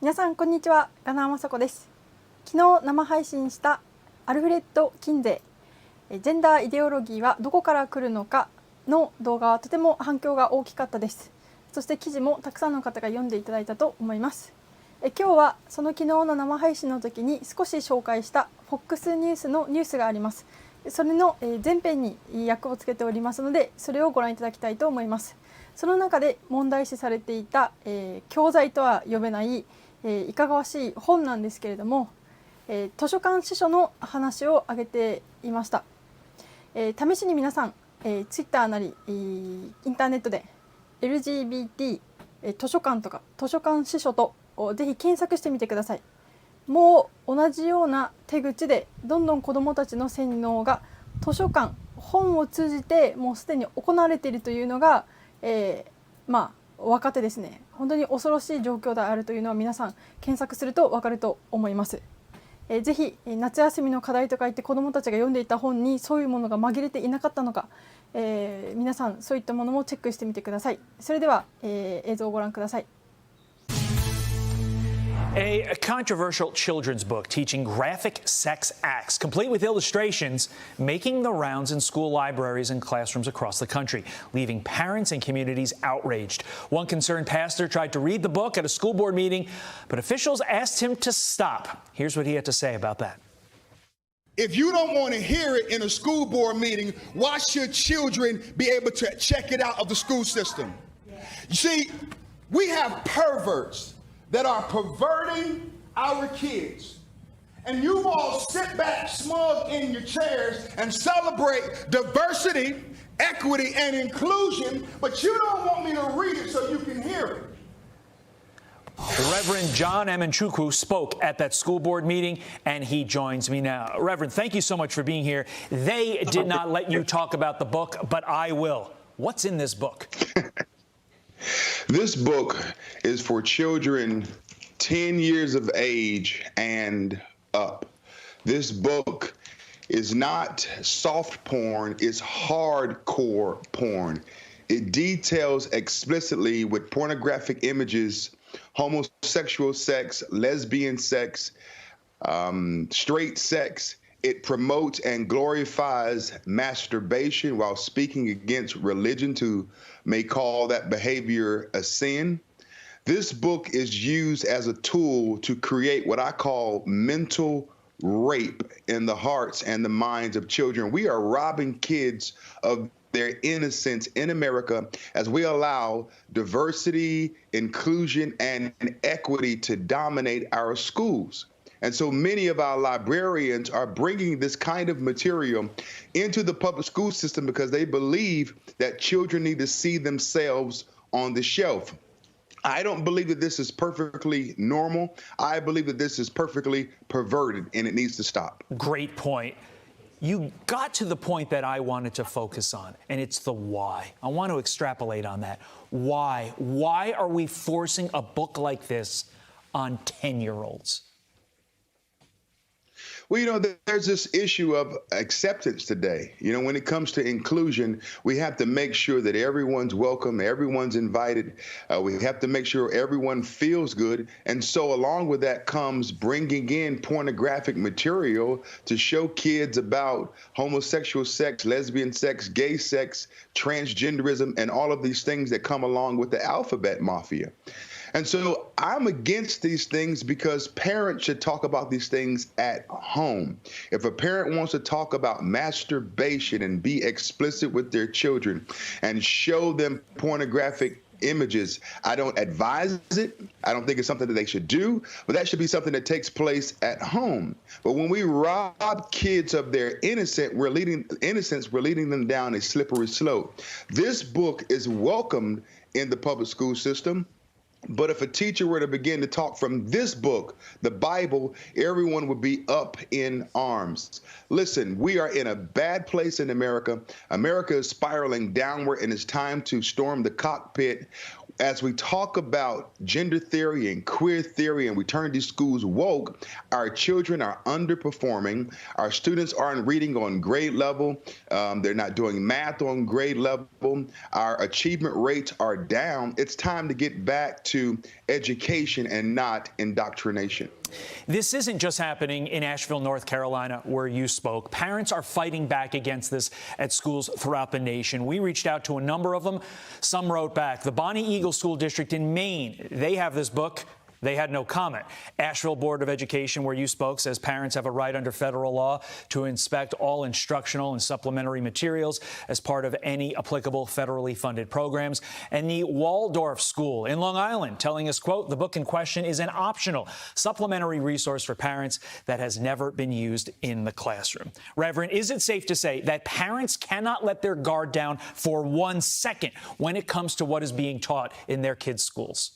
皆さんこんにちは、我那覇真子です。昨日生配信したアルフレッド・キンゼジェンダーイデオロギーはどこから来るのかの動画はとても反響が大きかったです。そして記事もたくさんの方が読んでいただいたと思います。今日はその昨日の生配信の時に少し紹介した Fox ニュースのニュースがあります。それの前編に訳をつけておりますので、それをご覧いただきたいと思います。その中で問題視されていた、教材とは呼べないいかがわしい本なんですけれども、図書館司書の話を挙げていました。試しに皆さん、ツイッターなりインターネットで LGBT 図書館とか図書館司書とぜひ検索してみてください。もう同じような手口でどんどん子どもたちの洗脳が図書館、本を通じてもうすでに行われているというのが、分かってですね、本当に恐ろしい状況であるというのは皆さん検索すると分かると思います。ぜひ夏休みの課題とか言って子どもたちが読んでいた本にそういうものが紛れていなかったのか、皆さんそういったものもチェックしてみてください。それでは、映像をご覧ください。A controversial children's book teaching graphic sex acts, complete with illustrations, making the rounds in school libraries and classrooms across the country, leaving parents and communities outraged. One concerned pastor tried to read the book at a school board meeting, but officials asked him to stop. Here's what he had to say about that. If you don't want to hear it in a school board meeting, why should children be able to check it out of the school system? You see, we have perverts that are perverting our kids. And you all sit back smug in your chairs and celebrate diversity, equity, and inclusion, but you don't want me to read it so you can hear it. The Reverend John Emenchukwu spoke at that school board meeting, and he joins me now. Reverend, thank you so much for being here. They did not let you talk about the book, but I will. What's in this book? This book is for children 10 years of age and up. This book is not soft porn, it's hardcore porn. It details explicitly with pornographic images, homosexual sex, lesbian sex, straight sex. It promotes and glorifies masturbation while speaking against religions who may call that behavior a sin. This book is used as a tool to create what I call mental rape in the hearts and the minds of children. We are robbing kids of their innocence in America as we allow diversity, inclusion, and equity to dominate our schools. And so many of our librarians are bringing this kind of material into the public school system because they believe that children need to see themselves on the shelf. I don't believe that this is perfectly normal. I believe that this is perfectly perverted, and it needs to stop. Great point. You got to the point that I wanted to focus on, and it's the why. I want to extrapolate on that. Why? Why are we forcing a book like this on 10-year-olds? Well, you know, there's this issue of acceptance today. You know, when it comes to inclusion, we have to make sure that everyone's welcome, everyone's invited. We have to make sure everyone feels good. And so along with that comes bringing in pornographic material to show kids about homosexual sex, lesbian sex, gay sex, transgenderism, and all of these things that come along with the alphabet mafia. And so I'm against these things because parents should talk about these things at home. If a parent wants to talk about masturbation and be explicit with their children and show them pornographic images, I don't advise it. I don't think it's something that they should do, but that should be something that takes place at home. But when we rob kids of their innocence, we're leading them down a slippery slope. This book is welcomed in the public school system. But if a teacher were to begin to talk from this book, the Bible, everyone would be up in arms. Listen, we are in a bad place in America. America is spiraling downward, and it's time to storm the cockpit. as we talk about gender theory and queer theory and we turn these schools woke, our children are underperforming. Our students aren't reading on grade level. They're not doing math on grade level. Our achievement rates are down. It's time to get back to education and not indoctrination. This isn't just happening in Asheville, North Carolina, where you spoke. Parents are fighting back against this at schools throughout the nation. We reached out to a number of them. Some wrote back. The Bonnie Eagle School District in Maine, they have this book. They had no comment. Asheville Board of Education, where you spoke, says parents have a right under federal law to inspect all instructional and supplementary materials as part of any applicable federally funded programs. And the Waldorf School in Long Island telling us, quote, the book in question is an optional supplementary resource for parents that has never been used in the classroom. Reverend, is it safe to say that parents cannot let their guard down for 1 second when it comes to what is being taught in their kids' schools?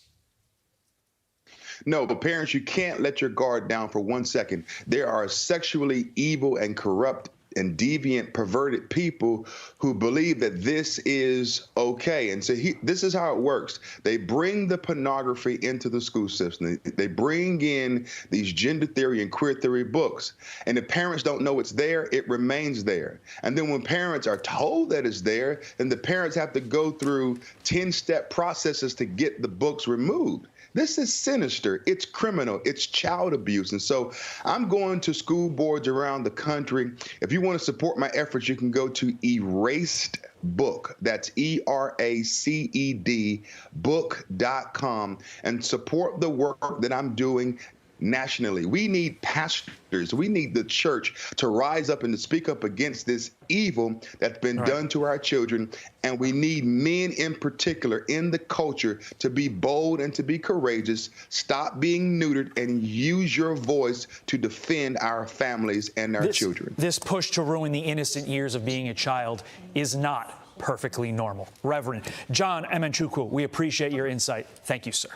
No, but parents, you can't let your guard down for 1 second. There are sexually evil and corrupt and deviant, perverted people who believe that this is okay. And so this is how it works. They bring the pornography into the school system. They bring in these gender theory and queer theory books. And if parents don't know it's there, it remains there. And then when parents are told that it's there, then the parents have to go through 10-step processes to get the books removed. This is sinister. It's criminal. It's child abuse. And so I'm going to school boards around the country. If you want to support my efforts, you can go to Erased Book. That's ERACED book.com and support the work that I'm doing nationally. We need pastors. We need the church to rise up and to speak up against this evil that's been done to our children. And we need men in particular in the culture to be bold and to be courageous. Stop being neutered and use your voice to defend our families and our children. This push to ruin the innocent years of being a child is not perfectly normal. Reverend John Emenchukwu, we appreciate your insight. Thank you, sir.